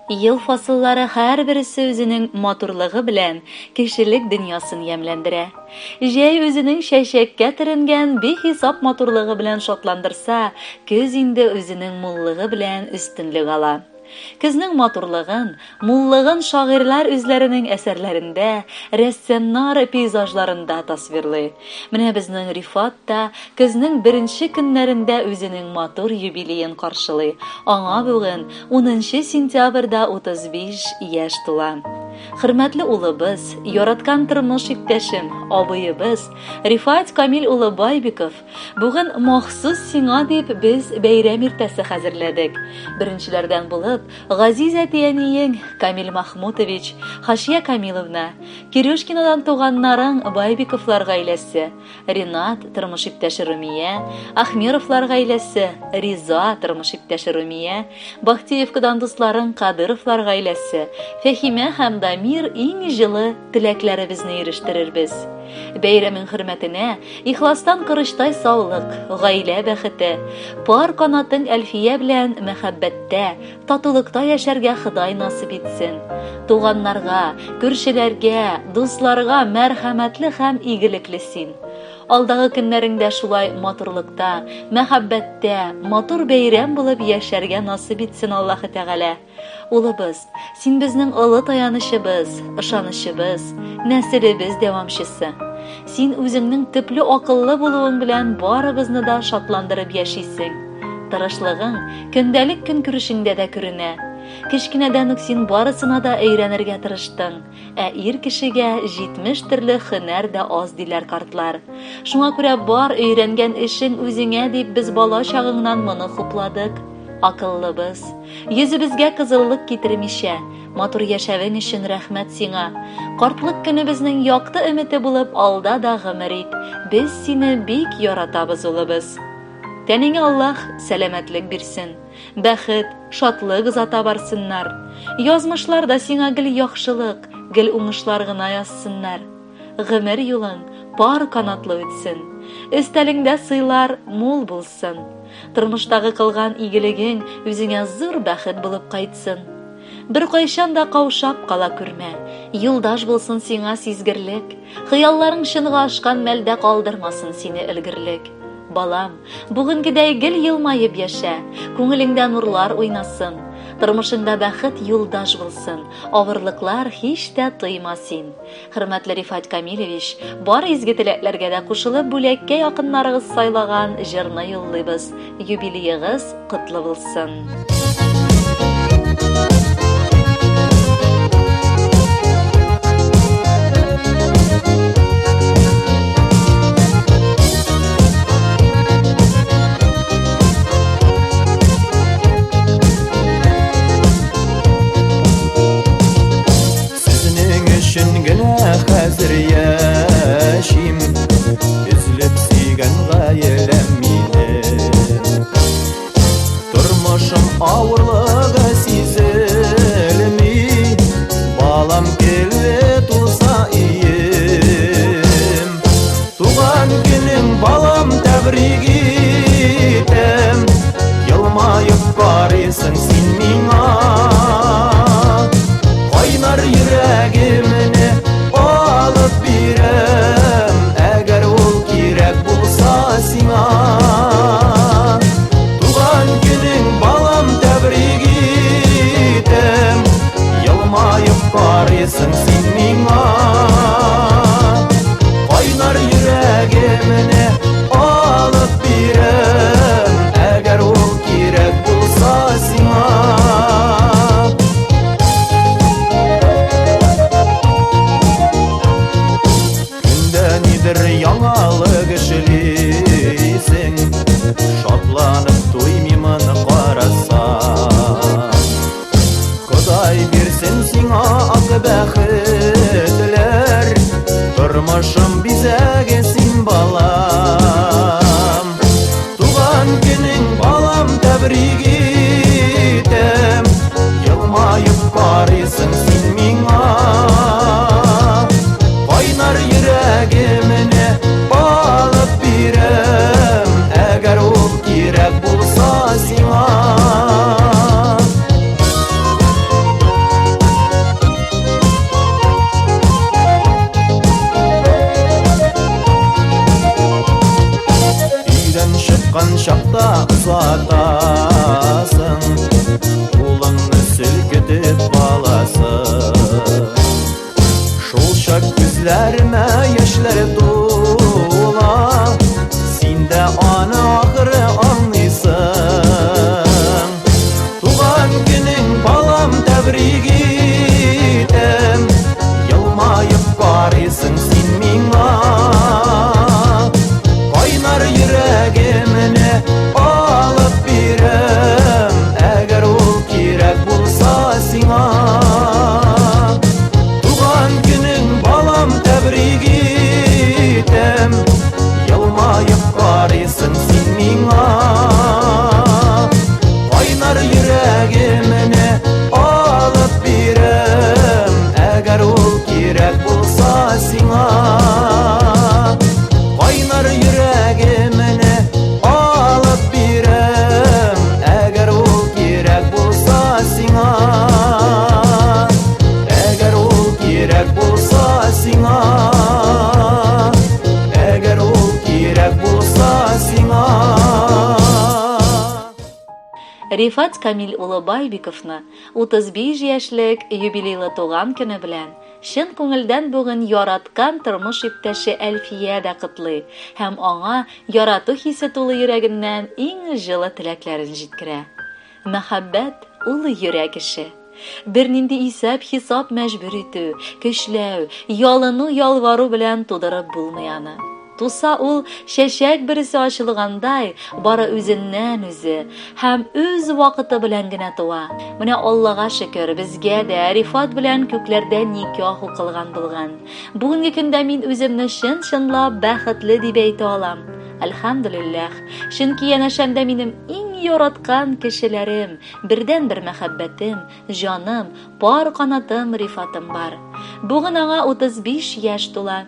Ел фасыллары һәрберсе үзенең матурлыгы белән кешелек дөньясын ямьләндерә. Җәй үзенең чәчәккә төренгән бихисап матурлыгы белән шатландырса, көз инде үзенең муллыгы белән өстенлек ала. Көзнең матурлыгын, муллыгын шагыйрьләр үзләренең әсәрләрендә, рәссамнар пейзажларында тасвирлый. Менә безнең Рифат та көзнең беренче көннәрендә үзенең матур юбилеен каршылый. Аңа бүген 10 сентябрьдә 35 яшь тула. Хөрмәтле улыбыз, яраткан тормыш иптәшем, абыебыз Рифат Камил улы Байбиков, бүген махсус сиңа дип без бәйрәм иртәсе хәзерләдек. Беренчеләрдән булып, газиз әтиәниең Камил Махмутович, Хашия Камиловна, Кирюшкинадан туганнарың Байбиковлар гаиләсе, Ринат тормыш иптәше Румия, Ахмировлар гаиләсе, Риза тормыш иптәше Румия, Бахтиевкадан дусларың Кадыровлар гаиләсе, Фәхимә һәм Дамир иң җылы теләкләребезне ирештерербез. Бәйрәмең хөрмәтенә ихластан кырыштай саулык, гаилә бәхете, пар канатың Әлфия белән мәхәббәттә, татулыкта яшәргә Ходай насыйп итсен. Туганнарга, күршеләргә, дусларга мәрхәмәтле һәм игелекле син. Алдагы көннәреңдә шулай матурлыкта, мәхәббәттә, матур бәйрәм булып яшәргә насыйп итсен Аллаһы Тәгалә. Улыбыз, син безнең олы таянычыбыз, ышанычыбыз, нәселебез дәвамчысы. Син үзеңнең төпле акыллы булуың белән барыбызны да шатландырып яшисең. Тырышлыгың көндәлек көнкүрешеңдә дә күренә. Кечкенәдән үк син барысына да өйрәнергә тырыштың, ә ир кешегә 70 төрле һөнәр дә аз диләр картлар. Шуңа күрә бар өйрәнгән эшең үзеңә дип без бала чагыңнан моны хупладык. Акыллыбыз, йөзебезгә кызыллык китермичә, матур яшәвең өчен рәхмәт сиңа. Картлык көнебезнең якты өмете булып алда да гомер ит. Без сине бик яратабыз, улыбыз. Тәнеңә Аллаһ сәламәтлек бирсен. Бәхет, шатлык узата барсыннар. Язмышлар да сиңа гел яхшылык, гел уңышлар гына язсыннар. Гомер юлың пар канатлы үтсен. Өстәлеңдә сыйлар мул булсын. Тормыштагы кылган игелегең үзеңә зур бәхет булып кайтсын. Бер кайчан да каушап кала күрмә. Юлдаш булсын сиңа сизгерлек. Хыялларың чынга ашкан мәлдә калдырмасын сине өлгерлек. Балам, бүгенгедәй гел елмаеп яшә, күңелеңдә нурлар уйнасын. Тормышыңда бәхет юлдаш булсын, авырлыклар һич тә тойма син. Хөрмәтле Рифат Камилович, бар изге теләкләргә дә кушылып бүләккә якыннарыгыз сайлаган җырны юллыйбыз. Юбилеегыз котлы булсын. Хәзер яшим, үзлеп сөйгән гаиләм минем. Тормышым авырлыгы сизелми, балам келе туса ием. Туган көнең балам тәбрик итәм, елмаеп карыйсың син миңа. Кайнар йөрәгемне алып бирәм, әгәр ул кирәк булса сиңа. Туган көнең балам тәбрик итәм, елмаеп карыйсың син миңа. Кайнар йөрәгемне алып бирәм, әгәр ул кирәк булса сиңа. Яңалык эшлисең, шатланып туймыймын карасаң. Ходай бирсен сиңа ак бәхетләр, тормышым бизәге син балам. Туган көнең балам тәбрик итәм, елмаеп карыйсың син миңа. Кайнар йөрәгемне алып бирәм, әгәр ул кирәк булса сиңа. uzataсын, Улыңны сілкітіп баласын. Шул шак күзләріме яшьләре тула, Син дә аны ахыры аңлыйсың. Туган көнең балам тәбрик итәм, Елмаеп карыйсың син миңа. Кайнар йөрәгемне алып бирәм, Әгәр ул кирәк булса сиңа. Туган көнең балам тәбрик итәм, Елмаеп карыйсың син миңа. Кайнар йөрәгемне алып бирәм, Әгәр ул кирәк булса сиңа. Кайнар йөрәгемне алып бирәм, Әгәр ул кирәк булса сиңа. Әгәр ул кирәк булса сиңа. Әгәр ул кирәк булса сиңа. Рифат Камил улы Байбиковны 35 яшьлек юбилейлы туган көне белән чын күңелдән бүген яраткан тормыш иптәше Әлфия дә котлый һәм аңа ярату хисе тулы йөрәгеннән иң җылы теләкләрен җиткерә. Мәхәббәт ул йөрәк эше. Бернинди исәп-хисап мәҗбүр итү, көчләү, ялыну, ялвару белән тудырып булмый аны. Туса ул шәшәк берсе ачылгандай, бары үзеннән үзе һәм үз вакыты белән генә туа. Менә Аллага шөкер, безгә дә Рифат белән күкләрдә никах укылган булган. Бүгенге көндә мин үземне чын-чынлап бәхетле дип әйтә алам. Әлхәмдүлиллаһ. Чөнки янәшәмдә минем иң яраткан кешеләрем, бердән-бер мәхәббәтем, җаным, пар канатым Рифатым бар. Бүген аңа 35 яшь тула.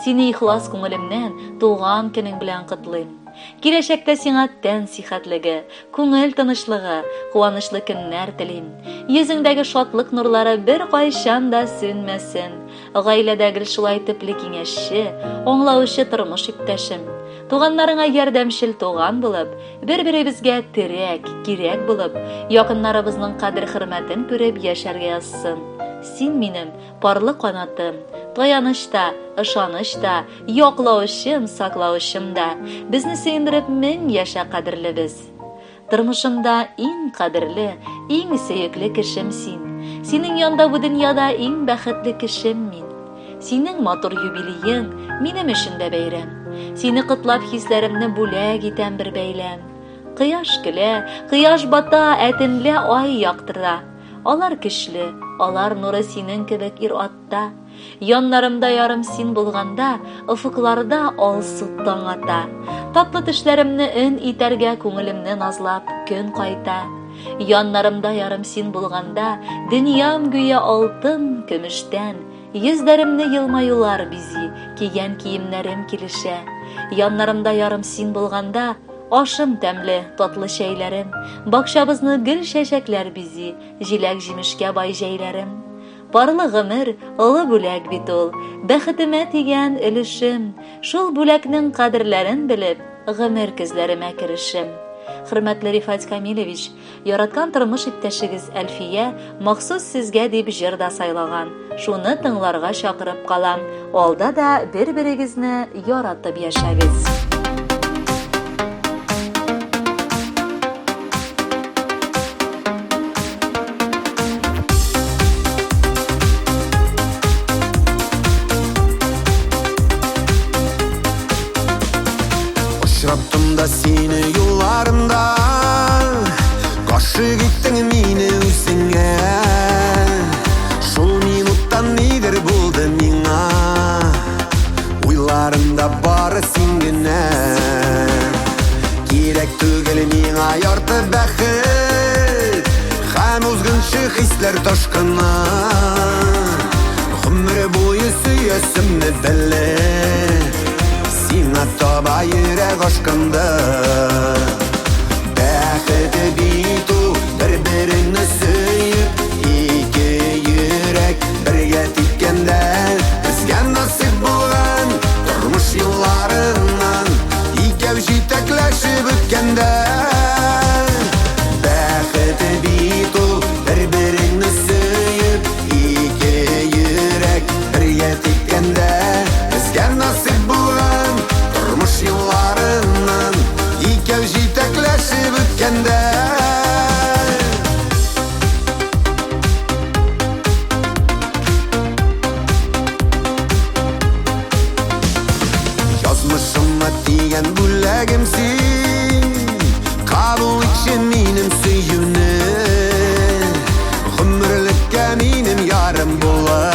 Сине ихлас күңелемнән туган көнең белән котлыйм. Киләчәктә сиңа тән сихәтлеге, күңел тынычлыгы, куанычлы көннәр телим. Йөзеңдәге шатлык нурлары бер кайчан да сүнмәсен. Гаиләдәге шулай төпле киңәшче, аңлаучы тормыш иптәшем. Туганнарыңа ярдәмчел туган булып, бер-беребезгә терәк, кирәк булып, якыннарыбызның кадер-хөрмәтен күреп яшәргә язсын. Син минем парлы канатым, таянышта, ышанышта, яклаучым, саклаучым да. Безне сөендереп мең яшә кадерлебез. Тормышымда иң кадерле, иң сөекле кешем син. Синең янда бу дөньяда иң бәхетле кешем мин. Синең матур юбилеең минем өчен дә бәйрәм. Сине котлап хисләремне бүләк итәм бер бәйләм. Кояш көлә, кояш бата, әтенле ай яктыра. Алар көчле, алар нуры синең кебек ир-атта. Яннарымда ярым син булганда, офыкларда алсу таң ата. Татлы төшләремне өн итәргә күңелемне назлап көн кайта. Яннарымда ярым син булганда, дөньям гүя алтын, көмештән. Йөзләремне елмаюлар бизи, кигән киемнәрем килешә. Яннарымда ярым син булганда, ашым тәмле, татлы шәйләрем. Бакчабызны гөл чәчәкләр бизи, җиләк-җимешкә бай җәйләрем. Парлы гомер, олы бүләк бит ул, бәхетемә тигән өлешем. Шул бүләкнең кадерләрен белеп, гомер көзләремә керешем. Хөрмәтле Рифат Камилевич, яраткан тормыш иптәшегез Әлфия махсус сезгә дип җыр да сайлаган. Шуны тыңларга чакырып калам. Алда да бер-берегезне яратып яшәгез. Очраптым да сине юлларында, гашык иттең мине үзеңә. Шул минуттан нидер булды миңа, уйларымда бары син генә. Кирәк түгел миңа ярты бәхет, һәм узгынчы хисләр ташкыны. Гомер буе сөясемне белә, сиңа таба йөрәк ашкынды. Бәхете бит ул бер-береңне сөеп, ике йөрәк бергә типкәндә. Безгә насыйп булган тормыш юлларыннан, икәү җитәкләшеп үткәндә. bitkende Yazmışıma diyen bulegimsin Kabul için minim suyunu Gümürlükke minim yarım bola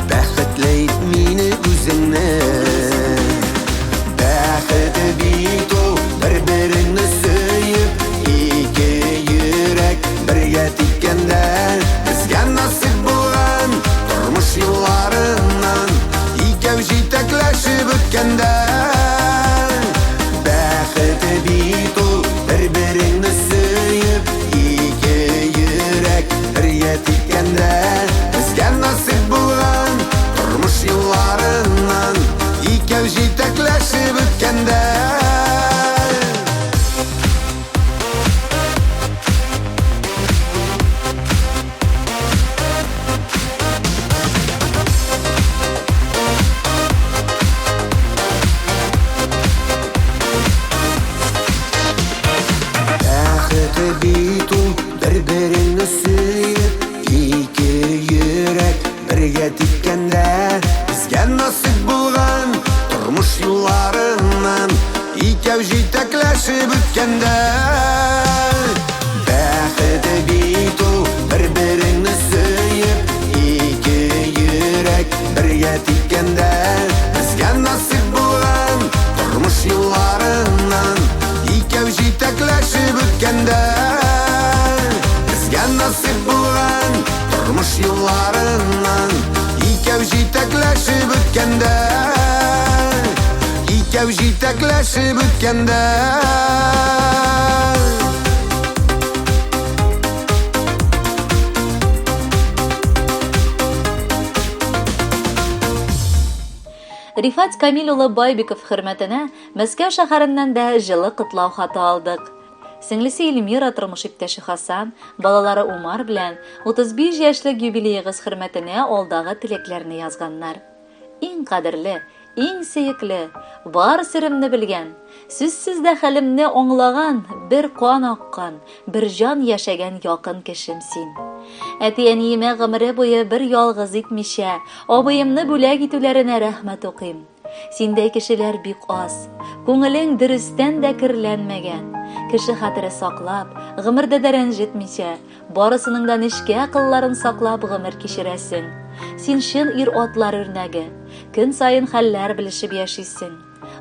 Bəxtleyip mini üzünü Bəxti bit o bir-birini söyüp İki yürek birge tikkende Bizge nasip bulan Durmuş yıllarından İkev jitekleşip ötkende Bəxti bit o bir-birini söyüp İki yürek birge tikkende Bizge nasip bulan Durmuş yıllarından İkev jitekleşip ötkende Bəxti bit o bir-birini söyüp İki yürek birge tikkende Bizge nasip bulan Durmuş yıllarından İkev jitekleşip ötkende Bəxti bit o bir-birini söyüp İki yürek birge tikkende Bizge nasip bulan Durmuş yıllarından İkev jitekleşip ötkende Bizge nasip bulan Durmuş yıllarından İkev jitekleşip ötkende İkev jitekleşip ötkende Рифат Камил улы Байбеков хөрмәтенә Мәскәү шәһәреннән дә җылы котлау хаты алдык. Сеңлесе Эльмира тормыш иптәше Хасан, балалары Умар белән 35 яшьлек юбилейгыз хөрмәтенә алдагы теләкләрне язганнар. Иң кадерле, иң сөекле, бар сиремне белгән, сүзсез дә хәлемне аңлаган, бер кан аккан, бер җан яшәгән якын кешем син. Әти-әниемә гомере буе бер ялгыз итмичә, абыемны бүләк итүләренә рәхмәт укыйм. Синдәй кешеләр бик аз, күңелең дөрестән дә кирләнмәгән. Кеше хәтере саклап, гомердә дә рәнҗетмичә, барысының да нечкә акылларын саклап гомер кичерәсең. Син чын ир-атлар үрнәге, көн сайын хәлләр белешеп яшисең.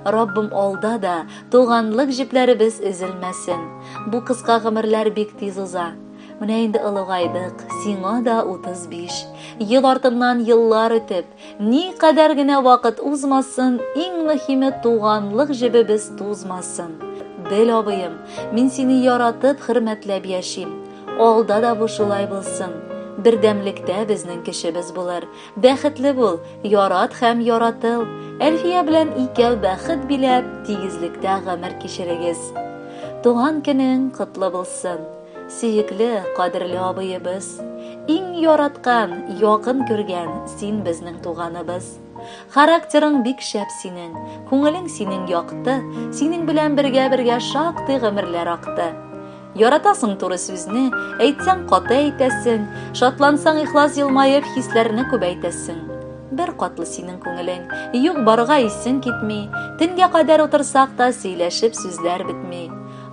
Раббым алда да туганлык җепләребез өзелмәсен. Бу кыска гомерләр бик тиз уза. Менә инде олыгайдык, сиңа да 35. Ел артыннан еллар үтеп, ни кадәр генә вакыт узмасын, иң мөһиме туганлык җебебез тузмасын. Бел абыем, мин сине яратып, хөрмәтләп яшим. Алда да бу шулай булсын. Бердәмлектә безнең кешебез булыр. Бәхетле бул, ярат һәм яратыл. Әлфия белән икәү бәхет биләп, тигезлектә гомер кичерегез. Туган көнең котлы булсын. Сөекле, кадерле абыебыз. Иң яраткан, якын күргән син безнең туганыбыз. Характерың бик шәп синең, күңелең синең якты, синең белән бергә шактый гомерләр акты. Яратасың туры сүзне, әйтсәң каты әйтәсең, шатлансаң ихлас елмаеп хисләрне күбәйтәсең. Бер катлы синең күңелең, юк барга исең китми, төнгә кадәр утырсак та сөйләшеп сүзләр бетми.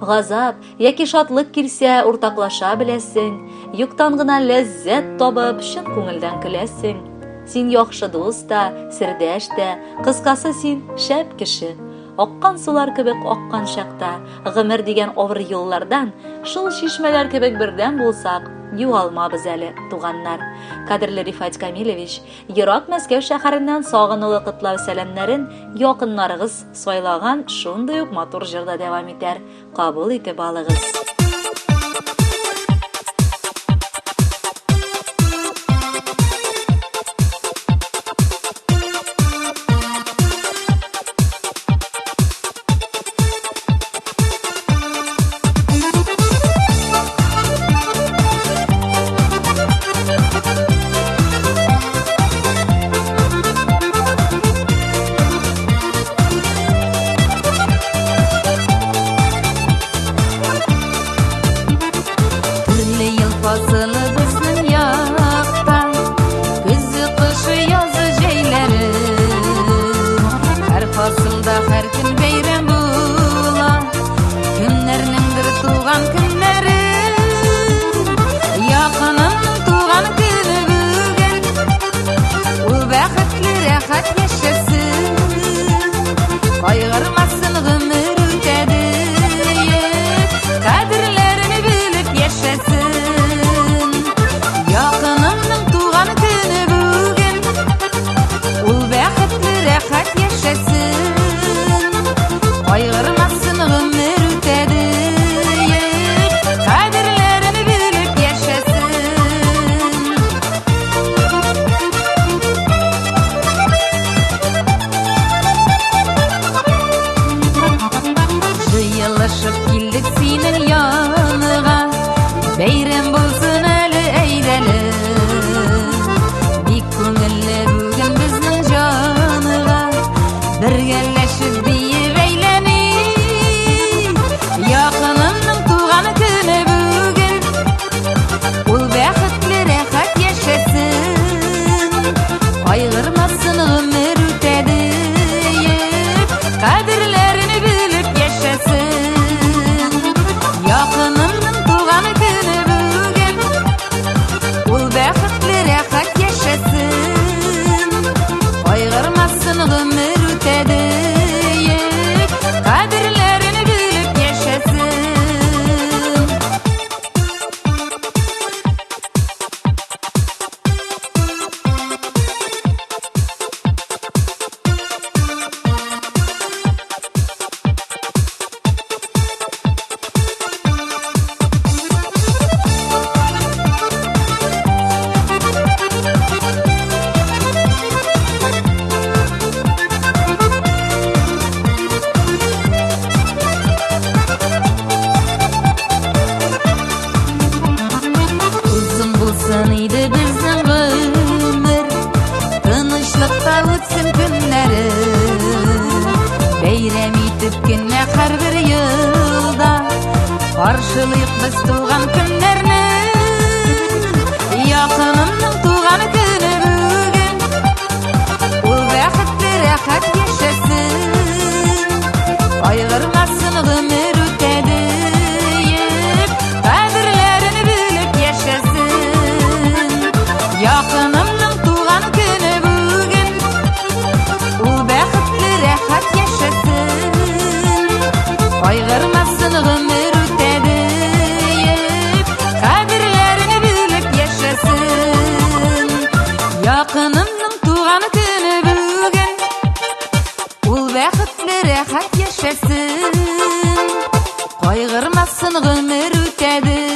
Газап яки шатлык килсә уртаклаша беләсең, юктан гына ләззәт табып чын күңелдән көләсең. Син яхшы дус та, сердәш тә, кыскасы син шәп кеше. Аккан сулар кебек аккан чакта, гомер дигән авыр юллардан, шул чишмәләр кебек бердән булсак, югалмабыз әле, туганнар. Кадерле Рифат Камилевич, ерак Мәскәү шәһәреннән сагынулы котлау сәламнәрен якыннарыгыз сайлаган шундый ук матур җырда дәвам итәр. Кабул итеп алыгыз. yanığa Beyram bulsun eli eydeli Bik köngüllü bugün bizning canığa Birgeleşip deyip eyleni Yakınımның tuğanı günü bugün Ul bäxetli rehat yaşasın Aygırmasın ömür ötediyip Kadirlerini bilip yaşasın Yakınımның tuğanı günü bugün Ul bäxetli rehat yaşasın Aygırmasın ömür ötediyip Kadirlerini bilip yaşasın Uzun bulsun idi bizning ömür Tinchlikda o'tsin kunlari Bayram etib kunni har bir yilda Qarshilayıq biz tug'an kunlarni Yaqinimning tug'an kuni bugun U baxtli rahat yashasın Ayg'irmasin umr o'tadi Qadrlarini bilib yaşasın Yakınımның tuğan günü bugün U baxtli rahat yaşasın Ayg'irmasin ömür o'tadi Qadrlarini bilib yaşasın Yakınımның tuğan günü bugün U baxtli rahat yaşasın Ayg'irmasin ömür o'tadi